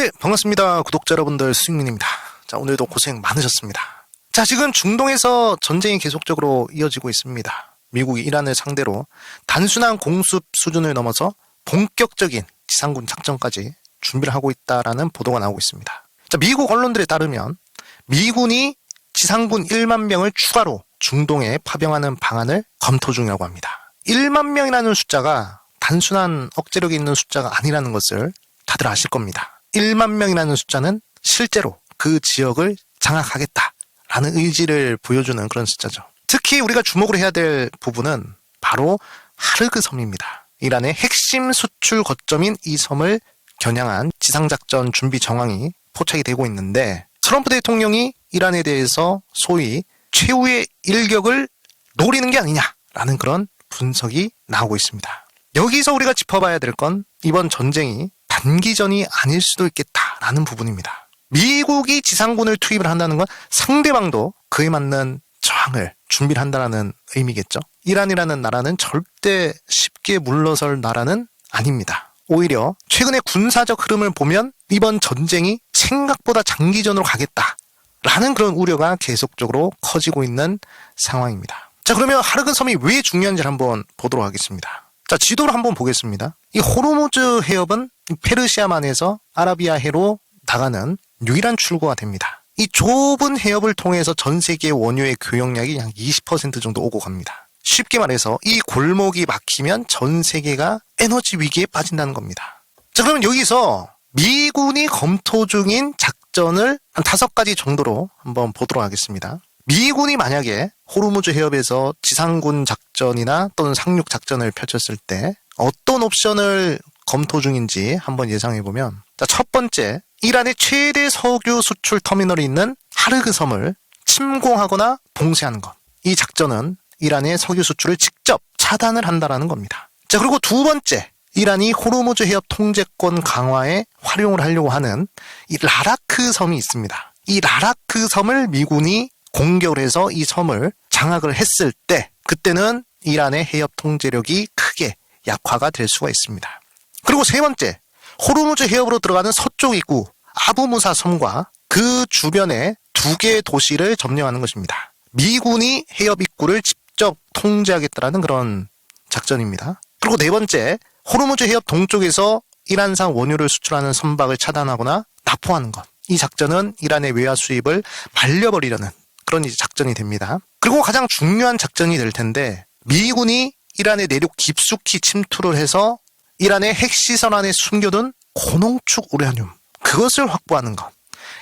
네, 반갑습니다. 구독자 여러분들, 수익민입니다. 자, 오늘도 고생 많으셨습니다. 자, 지금 중동에서 전쟁이 계속적으로 이어지고 있습니다. 미국이 이란을 상대로 단순한 공습 수준을 넘어서 본격적인 지상군 작전까지 준비를 하고 있다라는 보도가 나오고 있습니다. 자, 미국 언론들에 따르면 미군이 지상군 1만 명을 추가로 중동에 파병하는 방안을 검토 중이라고 합니다. 1만 명이라는 숫자가 단순한 억제력이 있는 숫자가 아니라는 것을 다들 아실 겁니다. 1만 명이라는 숫자는 실제로 그 지역을 장악하겠다라는 의지를 보여주는 그런 숫자죠. 특히 우리가 주목을 해야 될 부분은 바로 하르그 섬입니다. 이란의 핵심 수출 거점인 이 섬을 겨냥한 지상작전 준비 정황이 포착이 되고 있는데, 트럼프 대통령이 이란에 대해서 소위 최후의 일격을 노리는 게 아니냐라는 그런 분석이 나오고 있습니다. 여기서 우리가 짚어봐야 될 건 이번 전쟁이 단기전이 아닐 수도 있겠다라는 부분입니다. 미국이 지상군을 투입을 한다는 건 상대방도 그에 맞는 저항을 준비를 한다는 의미겠죠. 이란이라는 나라는 절대 쉽게 물러설 나라는 아닙니다. 오히려 최근의 군사적 흐름을 보면 이번 전쟁이 생각보다 장기전으로 가겠다라는 그런 우려가 계속적으로 커지고 있는 상황입니다. 자, 그러면 하르그 섬이 왜 중요한지를 한번 보도록 하겠습니다. 자, 지도를 한번 보겠습니다. 이 호르무즈 해협은 페르시아만에서 아라비아해로 나가는 유일한 출구가 됩니다. 이 좁은 해협을 통해서 전 세계 원유의 교역량이 약 20% 정도 오고 갑니다. 쉽게 말해서 이 골목이 막히면 전 세계가 에너지 위기에 빠진다는 겁니다. 자, 그러면 여기서 미군이 검토 중인 작전을 한 5가지 정도로 한번 보도록 하겠습니다. 미군이 만약에 호르무즈 해협에서 지상군 작전이나 또는 상륙 작전을 펼쳤을 때 어떤 옵션을 검토 중인지 한번 예상해보면, 자, 첫 번째, 이란의 최대 석유 수출 터미널이 있는 하르그 섬을 침공하거나 봉쇄하는 것. 이 작전은 이란의 석유 수출을 직접 차단을 한다라는 겁니다. 자, 그리고 두 번째, 이란이 호르무즈 해협 통제권 강화에 활용을 하려고 하는 이 라라크 섬이 있습니다. 이 라라크 섬을 미군이 공격을 해서 이 섬을 장악을 했을 때, 그때는 이란의 해협 통제력이 크게 약화가 될 수가 있습니다. 그리고 세 번째, 호르무즈 해협으로 들어가는 서쪽 입구 아부무사 섬과 그 주변의 2개의 도시를 점령하는 것입니다. 미군이 해협 입구를 직접 통제하겠다라는 그런 작전입니다. 그리고 네 번째, 호르무즈 해협 동쪽에서 이란산 원유를 수출하는 선박을 차단하거나 납포하는 것. 이 작전은 이란의 외화 수입을 말려버리려는 그런 작전이 됩니다. 그리고 가장 중요한 작전이 될 텐데, 미군이 이란의 내륙 깊숙이 침투를 해서 이란의 핵시설 안에 숨겨둔 고농축 우라늄, 그것을 확보하는 것.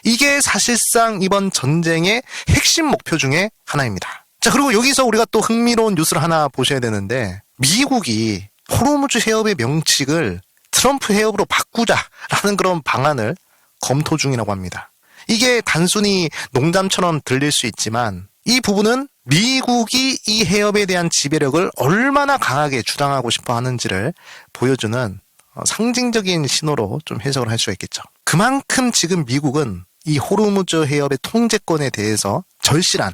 이게 사실상 이번 전쟁의 핵심 목표 중에 하나입니다. 자, 그리고 여기서 우리가 또 흥미로운 뉴스를 하나 보셔야 되는데, 미국이 호르무즈 해협의 명칭을 트럼프 해협으로 바꾸자라는 그런 방안을 검토 중이라고 합니다. 이게 단순히 농담처럼 들릴 수 있지만, 이 부분은 미국이 이 해협에 대한 지배력을 얼마나 강하게 주장하고 싶어 하는지를 보여주는 상징적인 신호로 좀 해석을 할 수가 있겠죠. 그만큼 지금 미국은 이 호르무즈 해협의 통제권에 대해서 절실한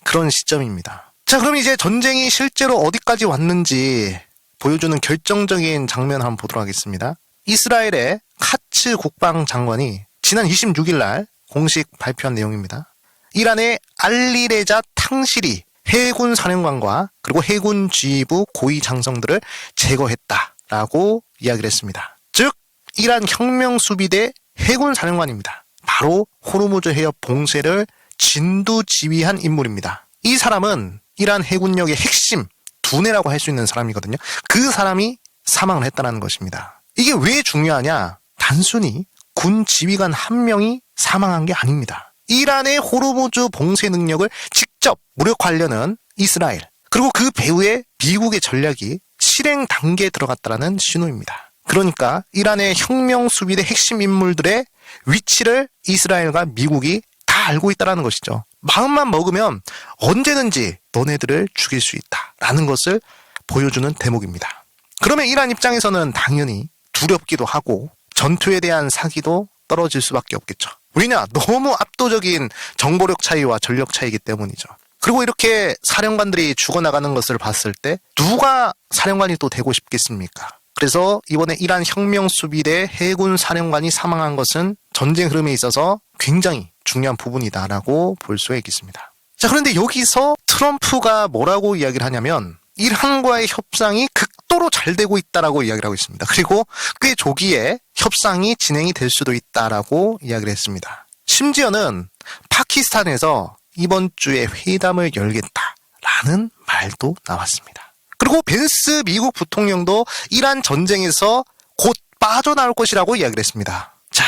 그런 시점입니다. 자, 그럼 이제 전쟁이 실제로 어디까지 왔는지 보여주는 결정적인 장면 한번 보도록 하겠습니다. 이스라엘의 카츠 국방장관이 지난 26일 날 공식 발표한 내용입니다. 이란의 알리레자 탕시리 해군 사령관과 그리고 해군 지휘부 고위 장성들을 제거했다라고 이야기를 했습니다. 즉, 이란 혁명수비대 해군 사령관입니다. 바로 호르무즈 해협 봉쇄를 진두지휘한 인물입니다. 이 사람은 이란 해군력의 핵심 두뇌라고 할 수 있는 사람이거든요. 그 사람이 사망을 했다는 것입니다. 이게 왜 중요하냐? 단순히 군 지휘관 한 명이 사망한 게 아닙니다. 이란의 호르무즈 봉쇄 능력을 직접 무력화하려는 이스라엘, 그리고 그 배후에 미국의 전략이 실행 단계에 들어갔다는 신호입니다. 그러니까 이란의 혁명 수비대 핵심 인물들의 위치를 이스라엘과 미국이 다 알고 있다는 것이죠. 마음만 먹으면 언제든지 너네들을 죽일 수 있다라는 것을 보여주는 대목입니다. 그러면 이란 입장에서는 당연히 두렵기도 하고 전투에 대한 사기도 떨어질 수밖에 없겠죠. 왜냐? 너무 압도적인 정보력 차이와 전력 차이이기 때문이죠. 그리고 이렇게 사령관들이 죽어나가는 것을 봤을 때 누가 사령관이 또 되고 싶겠습니까? 그래서 이번에 이란 혁명수비대 해군 사령관이 사망한 것은 전쟁 흐름에 있어서 굉장히 중요한 부분이다라고 볼 수가 있겠습니다. 자, 그런데 여기서 트럼프가 뭐라고 이야기를 하냐면 이란과의 협상이 극도로 잘 되고 있다라고 이야기를 하고 있습니다. 그리고 꽤 조기에 협상이 진행이 될 수도 있다라고 이야기를 했습니다. 심지어는 파키스탄에서 이번 주에 회담을 열겠다라는 말도 나왔습니다. 그리고 벤스 미국 부통령도 이란 전쟁에서 곧 빠져나올 것이라고 이야기를 했습니다. 자,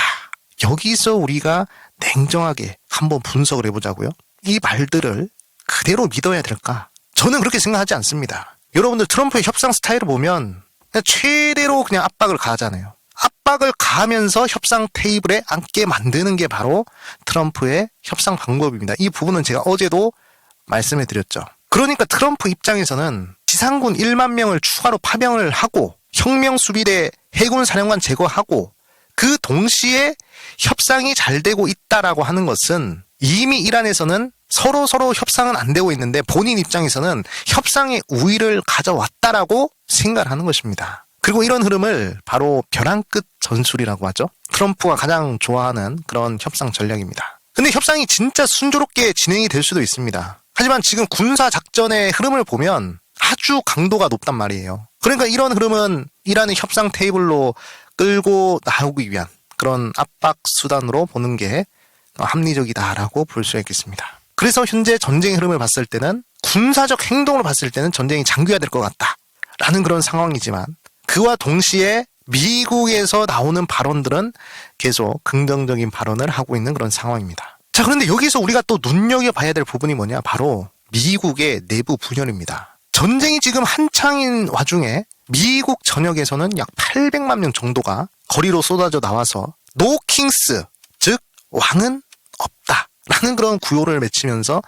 여기서 우리가 냉정하게 한번 분석을 해보자고요. 이 말들을 그대로 믿어야 될까? 저는 그렇게 생각하지 않습니다. 여러분들 트럼프의 협상 스타일을 보면 그냥 최대로 그냥 압박을 가하잖아요. 압박을 가하면서 협상 테이블에 앉게 만드는 게 바로 트럼프의 협상 방법입니다. 이 부분은 제가 어제도 말씀해 드렸죠. 그러니까 트럼프 입장에서는 지상군 1만 명을 추가로 파병을 하고 혁명수비대 해군 사령관 제거하고 그 동시에 협상이 잘 되고 있다라고 하는 것은 이미 이란에서는 서로 협상은 안 되고 있는데 본인 입장에서는 협상의 우위를 가져왔다라고 생각을 하는 것입니다. 그리고 이런 흐름을 바로 벼랑 끝 전술이라고 하죠. 트럼프가 가장 좋아하는 그런 협상 전략입니다. 근데 협상이 진짜 순조롭게 진행이 될 수도 있습니다. 하지만 지금 군사작전의 흐름을 보면 아주 강도가 높단 말이에요. 그러니까 이런 흐름은 이란의 협상 테이블로 끌고 나오기 위한 그런 압박 수단으로 보는 게 합리적이다라고 볼 수 있겠습니다. 그래서 현재 전쟁의 흐름을 봤을 때는 군사적 행동으로 봤을 때는 전쟁이 장기화될 것 같다라는 그런 상황이지만 그와 동시에 미국에서 나오는 발언들은 계속 긍정적인 발언을 하고 있는 그런 상황입니다. 자, 그런데 여기서 우리가 또 눈여겨봐야 될 부분이 뭐냐? 바로 미국의 내부 분열입니다. 전쟁이 지금 한창인 와중에 미국 전역에서는 약 800만 명 정도가 거리로 쏟아져 나와서 노 킹스, 즉 왕은 없다라는 그런 구호를 외치면서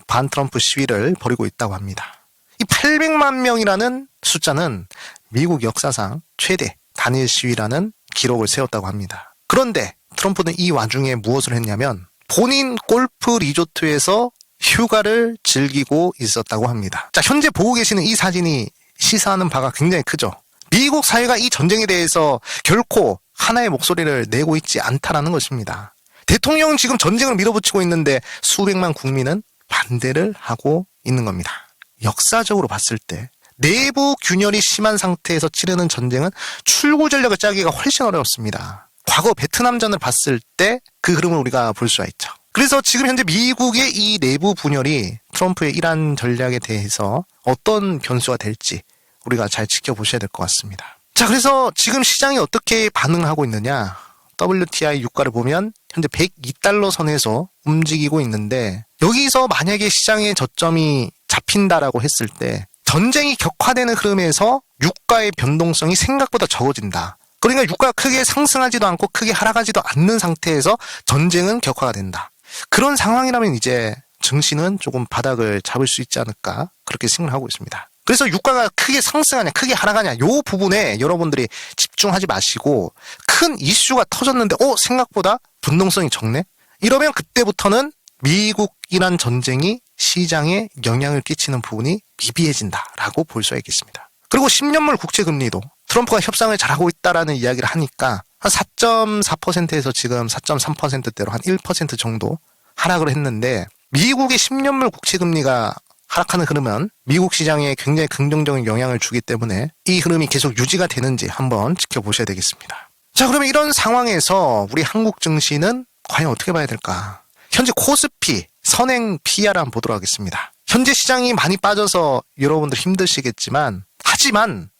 반 트럼프 시위를 벌이고 있다고 합니다. 이 800만 명이라는 숫자는 미국 역사상 최대 단일 시위라는 기록을 세웠다고 합니다. 그런데 트럼프는 이 와중에 무엇을 했냐면 본인 골프 리조트에서 휴가를 즐기고 있었다고 합니다. 자, 현재 보고 계시는 이 사진이 시사하는 바가 굉장히 크죠. 미국 사회가 이 전쟁에 대해서 결코 하나의 목소리를 내고 있지 않다라는 것입니다. 대통령은 지금 전쟁을 밀어붙이고 있는데 수백만 국민은 반대를 하고 있는 겁니다. 역사적으로 봤을 때 내부 균열이 심한 상태에서 치르는 전쟁은 출구 전략을 짜기가 훨씬 어렵습니다. 과거 베트남전을 봤을 때 그 흐름을 우리가 볼 수가 있죠. 그래서 지금 현재 미국의 이 내부 분열이 트럼프의 이란 전략에 대해서 어떤 변수가 될지 우리가 잘 지켜보셔야 될 것 같습니다. 자, 그래서 지금 시장이 어떻게 반응하고 있느냐? WTI 유가를 보면 현재 102달러 선에서 움직이고 있는데 여기서 만약에 시장의 저점이 잡힌다라고 했을 때 전쟁이 격화되는 흐름에서 유가의 변동성이 생각보다 적어진다. 그러니까 유가가 크게 상승하지도 않고 크게 하락하지도 않는 상태에서 전쟁은 격화가 된다. 그런 상황이라면 이제 증시는 조금 바닥을 잡을 수 있지 않을까 그렇게 생각하고 있습니다. 그래서 유가가 크게 상승하냐 크게 하락하냐 이 부분에 여러분들이 집중하지 마시고 큰 이슈가 터졌는데 생각보다 변동성이 적네? 이러면 그때부터는 미국 이란 전쟁이 시장에 영향을 끼치는 부분이 미비해진다라고 볼 수가 있겠습니다. 그리고 10년물 국채금리도 트럼프가 협상을 잘하고 있다라는 이야기를 하니까 한 4.4%에서 지금 4.3%대로 한 1% 정도 하락을 했는데 미국의 10년물 국채금리가 하락하는 흐름은 미국 시장에 굉장히 긍정적인 영향을 주기 때문에 이 흐름이 계속 유지가 되는지 한번 지켜보셔야 되겠습니다. 자, 그러면 이런 상황에서 우리 한국 증시는 과연 어떻게 봐야 될까? 현재 코스피 선행 PER 한번 보도록 하겠습니다. 현재 시장이 많이 빠져서 여러분들 힘드시겠지만 하지만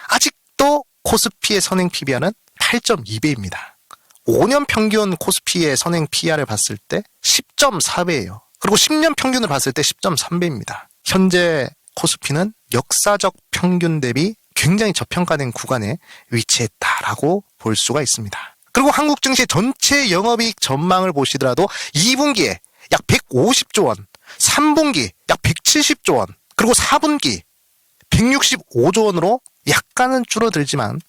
아직도 코스피의 선행 PBR은 8.2배입니다. 5년 평균 코스피의 선행 PER을 봤을 때 10.4배예요. 그리고 10년 평균을 봤을 때 10.3배입니다. 현재 코스피는 역사적 평균 대비 굉장히 저평가된 구간에 위치했다라고 볼 수가 있습니다. 그리고 한국 증시 전체 영업이익 전망을 보시더라도 2분기에 약 150조 원, 3분기 약 170조 원, 그리고 4분기 165조 원으로 약간은 줄어들지만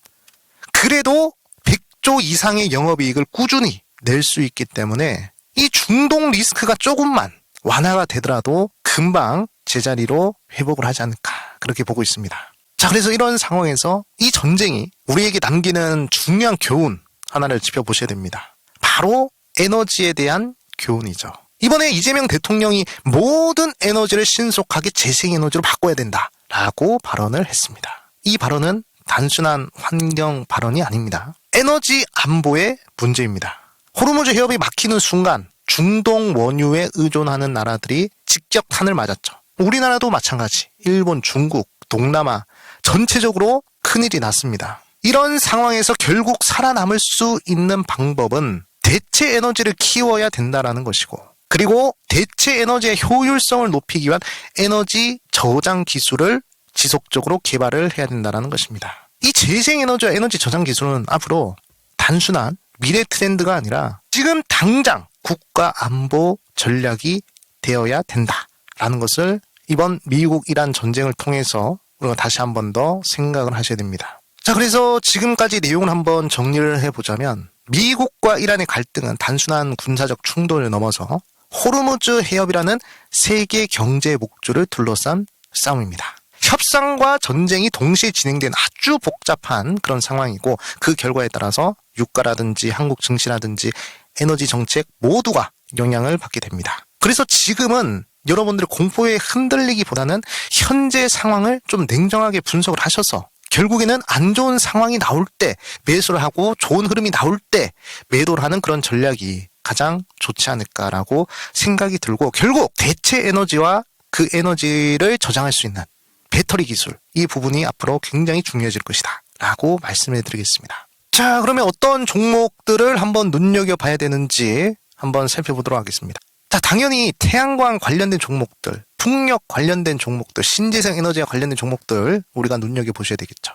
그래도 100조 이상의 영업이익을 꾸준히 낼 수 있기 때문에 이 중동 리스크가 조금만 완화가 되더라도 금방 제자리로 회복을 하지 않을까 그렇게 보고 있습니다. 자, 그래서 이런 상황에서 이 전쟁이 우리에게 남기는 중요한 교훈 하나를 짚어보셔야 됩니다. 바로 에너지에 대한 교훈이죠. 이번에 이재명 대통령이 모든 에너지를 신속하게 재생에너지로 바꿔야 된다라고 발언을 했습니다. 이 발언은 단순한 환경 발언이 아닙니다. 에너지 안보의 문제입니다. 호르무즈 해협이 막히는 순간 중동 원유에 의존하는 나라들이 직격탄을 맞았죠. 우리나라도 마찬가지. 일본, 중국, 동남아 전체적으로 큰일이 났습니다. 이런 상황에서 결국 살아남을 수 있는 방법은 대체 에너지를 키워야 된다라는 것이고, 그리고 대체 에너지의 효율성을 높이기 위한 에너지 저장 기술을 지속적으로 개발을 해야 된다는 것입니다. 이 재생에너지와 에너지 저장 기술은 앞으로 단순한 미래 트렌드가 아니라 지금 당장 국가 안보 전략이 되어야 된다라는 것을 이번 미국-이란 전쟁을 통해서 우리가 다시 한 번 더 생각을 하셔야 됩니다. 자, 그래서 지금까지 내용을 한번 정리를 해보자면 미국과 이란의 갈등은 단순한 군사적 충돌을 넘어서 호르무즈 해협이라는 세계 경제 목줄을 둘러싼 싸움입니다. 협상과 전쟁이 동시에 진행된 아주 복잡한 그런 상황이고, 그 결과에 따라서 유가라든지 한국 증시라든지 에너지 정책 모두가 영향을 받게 됩니다. 그래서 지금은 여러분들의 공포에 흔들리기보다는 현재 상황을 좀 냉정하게 분석을 하셔서 결국에는 안 좋은 상황이 나올 때 매수를 하고 좋은 흐름이 나올 때 매도를 하는 그런 전략이 가장 좋지 않을까라고 생각이 들고, 결국 대체 에너지와 그 에너지를 저장할 수 있는 배터리 기술, 이 부분이 앞으로 굉장히 중요해질 것이다 라고 말씀해 드리겠습니다. 자, 그러면 어떤 종목들을 한번 눈여겨봐야 되는지 한번 살펴보도록 하겠습니다. 자, 당연히 태양광 관련된 종목들, 풍력 관련된 종목들, 신재생 에너지와 관련된 종목들 우리가 눈여겨보셔야 되겠죠.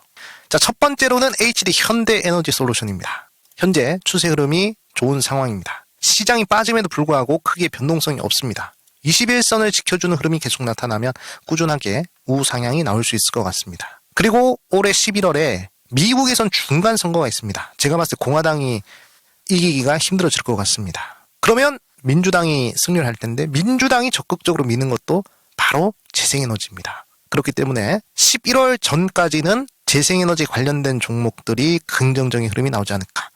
자, 첫 번째로는 HD 현대에너지 솔루션입니다. 현재 추세 흐름이 좋은 상황입니다. 시장이 빠짐에도 불구하고 크게 변동성이 없습니다. 21선을 지켜주는 흐름이 계속 나타나면 꾸준하게 우상향이 나올 수 있을 것 같습니다. 그리고 올해 11월에 미국에선 중간 선거가 있습니다. 제가 봤을 때 공화당이 이기기가 힘들어질 것 같습니다. 그러면 민주당이 승리를 할 텐데, 민주당이 적극적으로 미는 것도 바로 재생에너지입니다. 그렇기 때문에 11월 전까지는 재생에너지 관련된 종목들이 긍정적인 흐름이 나오지 않을까,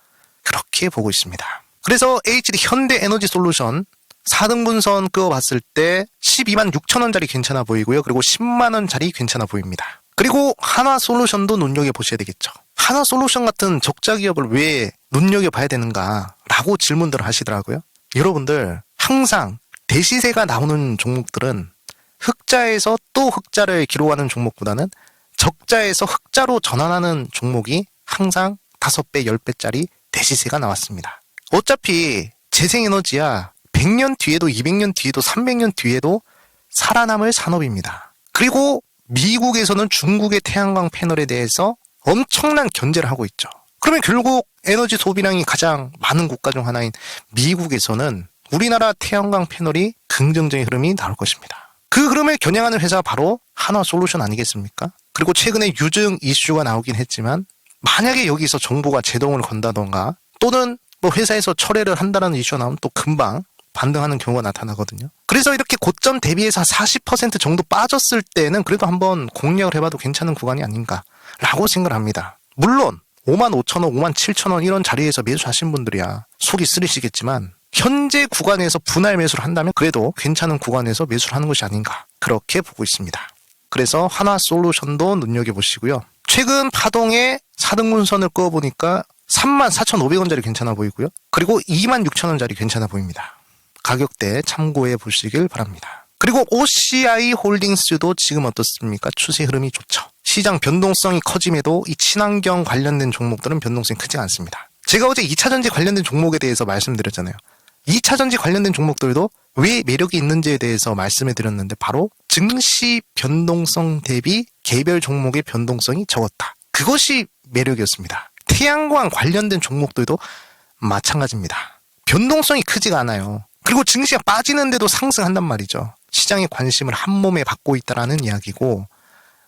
그렇게 보고 있습니다. 그래서 HD 현대에너지 솔루션 4등분선 그어봤을 때 12만 6천 원짜리 괜찮아 보이고요. 그리고 10만 원짜리 괜찮아 보입니다. 그리고 하나솔루션도 눈여겨보셔야 되겠죠. 하나솔루션 같은 적자 기업을 왜 눈여겨봐야 되는가 라고 질문들을 하시더라고요. 여러분들, 항상 대시세가 나오는 종목들은 흑자에서 또 흑자를 기록하는 종목보다는 적자에서 흑자로 전환하는 종목이 항상 5배, 10배짜리 대시세가 나왔습니다. 어차피 재생에너지야 100년 뒤에도 200년 뒤에도 300년 뒤에도 살아남을 산업입니다. 그리고 미국에서는 중국의 태양광 패널에 대해서 엄청난 견제를 하고 있죠. 그러면 결국 에너지 소비량이 가장 많은 국가 중 하나인 미국에서는 우리나라 태양광 패널이 긍정적인 흐름이 나올 것입니다. 그 흐름을 겨냥하는 회사가 바로 한화솔루션 아니겠습니까? 그리고 최근에 유증 이슈가 나오긴 했지만, 만약에 여기서 정부가 제동을 건다던가 또는 뭐 회사에서 철회를 한다는 이슈가 나오면 또 금방 반등하는 경우가 나타나거든요. 그래서 이렇게 고점 대비해서 40% 정도 빠졌을 때는 그래도 한번 공략을 해봐도 괜찮은 구간이 아닌가라고 생각을 합니다. 물론 55,000원, 57,000원 이런 자리에서 매수하신 분들이야 속이 쓰리시겠지만, 현재 구간에서 분할 매수를 한다면 그래도 괜찮은 구간에서 매수를 하는 것이 아닌가, 그렇게 보고 있습니다. 그래서 하나솔루션도 눈여겨보시고요. 최근 파동에 4등분선을 그어보니까 34,500원짜리 괜찮아 보이고요. 그리고 26,000원짜리 괜찮아 보입니다. 가격대 참고해 보시길 바랍니다. 그리고 OCI 홀딩스도 지금 어떻습니까? 추세 흐름이 좋죠. 시장 변동성이 커짐에도 이 친환경 관련된 종목들은 변동성이 크지 않습니다. 제가 어제 2차전지 관련된 종목에 대해서 말씀드렸잖아요. 2차전지 관련된 종목들도 왜 매력이 있는지에 대해서 말씀해 드렸는데, 바로 증시 변동성 대비 개별 종목의 변동성이 적었다. 그것이 매력이었습니다. 태양광 관련된 종목들도 마찬가지입니다. 변동성이 크지가 않아요. 그리고 증시가 빠지는데도 상승한단 말이죠. 시장의 관심을 한 몸에 받고 있다는 이야기고,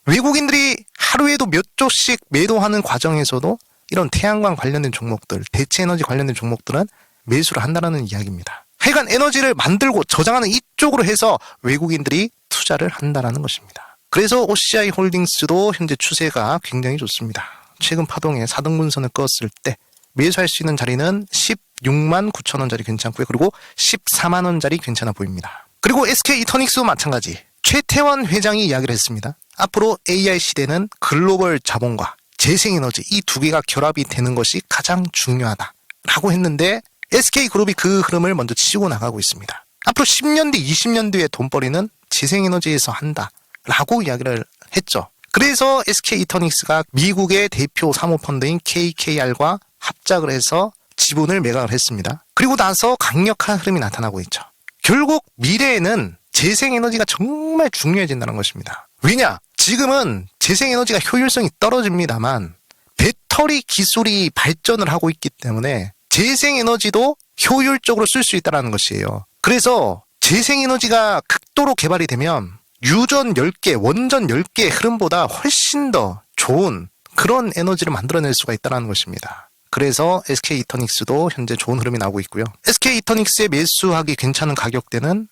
외국인들이 하루에도 몇 조씩 매도하는 과정에서도 이런 태양광 관련된 종목들, 대체에너지 관련된 종목들은 매수를 한다는 이야기입니다. 하여간 에너지를 만들고 저장하는 이쪽으로 해서 외국인들이 투자를 한다는 것입니다. 그래서 OCI 홀딩스도 현재 추세가 굉장히 좋습니다. 최근 파동에 4등분선을 그었을 때 매수할 수 있는 자리는 16만 9천 원짜리 괜찮고요. 그리고 14만 원짜리 괜찮아 보입니다. 그리고 SK이터닉스도 마찬가지. 최태원 회장이 이야기를 했습니다. 앞으로 AI 시대는 글로벌 자본과 재생에너지 이 두 개가 결합이 되는 것이 가장 중요하다라고 했는데 SK그룹이 그 흐름을 먼저 치고 나가고 있습니다. 앞으로 10년 뒤, 20년 뒤의 돈벌이는 재생에너지에서 한다라고 이야기를 했죠. 그래서 SK이터닉스가 미국의 대표 사모펀드인 KKR과 합작을 해서 지분을 매각을 했습니다. 그리고 나서 강력한 흐름이 나타나고 있죠. 결국 미래에는 재생에너지가 정말 중요해진다는 것입니다. 왜냐? 지금은 재생에너지가 효율성이 떨어집니다만 배터리 기술이 발전을 하고 있기 때문에 재생에너지도 효율적으로 쓸 수 있다는 것이에요. 그래서 재생에너지가 극도로 개발이 되면 유전 10개, 원전 10개의 흐름보다 훨씬 더 좋은 그런 에너지를 만들어낼 수가 있다는 것입니다. 그래서 SK이터닉스도 현재 좋은 흐름이 나오고 있고요. SK이터닉스에 매수하기 괜찮은 가격대는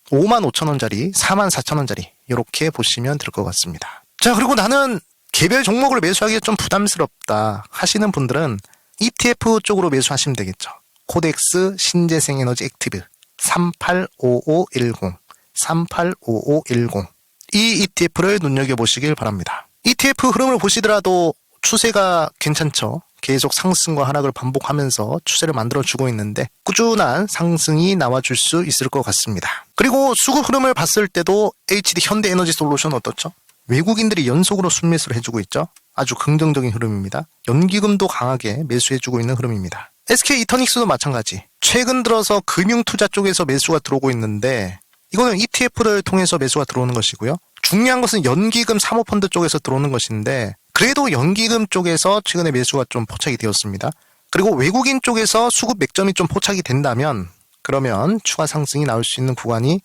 5만 5천 원짜리, 4만 4천 원짜리 이렇게 보시면 될 것 같습니다. 자, 그리고 나는 개별 종목을 매수하기가 좀 부담스럽다 하시는 분들은 ETF 쪽으로 매수하시면 되겠죠. 코덱스 신재생에너지 액티브 385510 385510 이 ETF를 눈여겨보시길 바랍니다. ETF 흐름을 보시더라도 추세가 괜찮죠. 계속 상승과 하락을 반복하면서 추세를 만들어주고 있는데 꾸준한 상승이 나와줄 수 있을 것 같습니다. 그리고 수급 흐름을 봤을 때도 HD 현대에너지솔루션 어떻죠? 외국인들이 연속으로 순매수를 해주고 있죠. 아주 긍정적인 흐름입니다. 연기금도 강하게 매수해주고 있는 흐름입니다. SK이터닉스도 마찬가지. 최근 들어서 금융투자 쪽에서 매수가 들어오고 있는데 이거는 ETF를 통해서 매수가 들어오는 것이고요. 중요한 것은 연기금 사모펀드 쪽에서 들어오는 것인데 그래도 연기금 쪽에서 최근에 매수가 좀 포착이 되었습니다. 그리고 외국인 쪽에서 수급 맥점이 좀 포착이 된다면 그러면 추가 상승이 나올 수 있는 구간이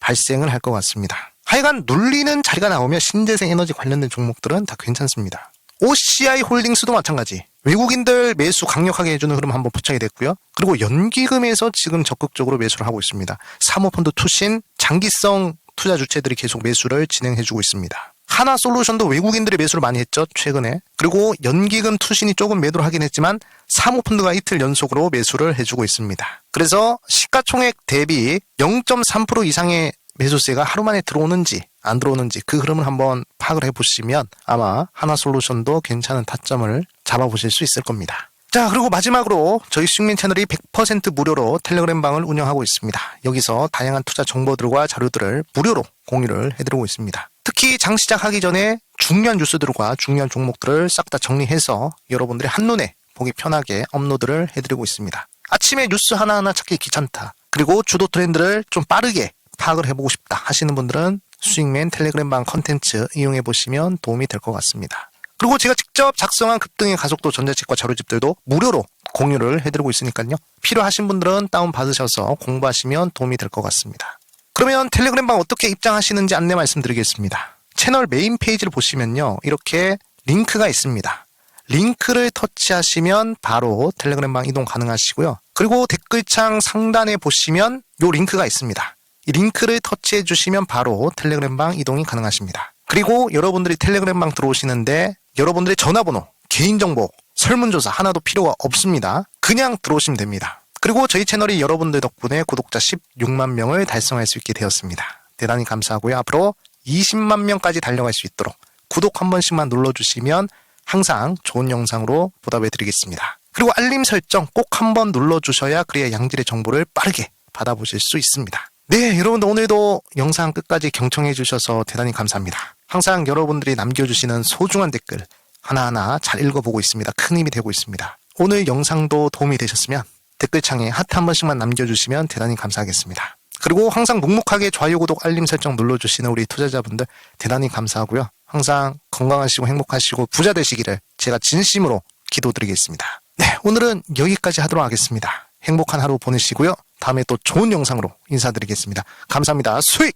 발생을 할 것 같습니다. 하여간 눌리는 자리가 나오면 신재생 에너지 관련된 종목들은 다 괜찮습니다. OCI 홀딩스도 마찬가지. 외국인들 매수 강력하게 해주는 흐름 한번 포착이 됐고요. 그리고 연기금에서 지금 적극적으로 매수를 하고 있습니다. 사모펀드 투신, 장기성 투자 주체들이 계속 매수를 진행해주고 있습니다. 하나솔루션도 외국인들이 매수를 많이 했죠, 최근에. 그리고 연기금 투신이 조금 매도를 하긴 했지만 사모펀드가 이틀 연속으로 매수를 해주고 있습니다. 그래서 시가총액 대비 0.3% 이상의 매수세가 하루 만에 들어오는지 안 들어오는지 그 흐름을 한번 파악을 해보시면 아마 하나솔루션도 괜찮은 타점을 잡아보실 수 있을 겁니다. 자, 그리고 마지막으로 저희 수익맨 채널이 100% 무료로 텔레그램 방을 운영하고 있습니다. 여기서 다양한 투자 정보들과 자료들을 무료로 공유를 해드리고 있습니다. 특히 장 시작하기 전에 중요한 뉴스들과 중요한 종목들을 싹 다 정리해서 여러분들이 한눈에 보기 편하게 업로드를 해드리고 있습니다. 아침에 뉴스 하나하나 찾기 귀찮다. 그리고 주도 트렌드를 좀 빠르게 파악을 해보고 싶다 하시는 분들은 수익맨 텔레그램방 컨텐츠 이용해보시면 도움이 될 것 같습니다. 그리고 제가 직접 작성한 급등의 가속도 전자책과 자료집들도 무료로 공유를 해드리고 있으니까요. 필요하신 분들은 다운받으셔서 공부하시면 도움이 될 것 같습니다. 그러면 텔레그램방 어떻게 입장하시는지 안내 말씀드리겠습니다. 채널 메인 페이지를 보시면요. 이렇게 링크가 있습니다. 링크를 터치하시면 바로 텔레그램방 이동 가능하시고요. 그리고 댓글창 상단에 보시면 이 링크가 있습니다. 이 링크를 터치해 주시면 바로 텔레그램방 이동이 가능하십니다. 그리고 여러분들이 텔레그램방 들어오시는데 여러분들의 전화번호, 개인정보, 설문조사 하나도 필요가 없습니다. 그냥 들어오시면 됩니다. 그리고 저희 채널이 여러분들 덕분에 구독자 16만 명을 달성할 수 있게 되었습니다. 대단히 감사하고요. 앞으로 20만 명까지 달려갈 수 있도록 구독 한 번씩만 눌러주시면 항상 좋은 영상으로 보답해 드리겠습니다. 그리고 알림 설정 꼭 한번 눌러주셔야 그래야 양질의 정보를 빠르게 받아보실 수 있습니다. 네, 여러분들 오늘도 영상 끝까지 경청해 주셔서 대단히 감사합니다. 항상 여러분들이 남겨주시는 소중한 댓글 하나하나 잘 읽어보고 있습니다. 큰 힘이 되고 있습니다. 오늘 영상도 도움이 되셨으면 댓글창에 하트 한 번씩만 남겨주시면 대단히 감사하겠습니다. 그리고 항상 묵묵하게 좋아요, 구독, 알림 설정 눌러주시는 우리 투자자분들 대단히 감사하고요. 항상 건강하시고 행복하시고 부자 되시기를 제가 진심으로 기도드리겠습니다. 네, 오늘은 여기까지 하도록 하겠습니다. 행복한 하루 보내시고요. 다음에 또 좋은 영상으로 인사드리겠습니다. 감사합니다. 수익!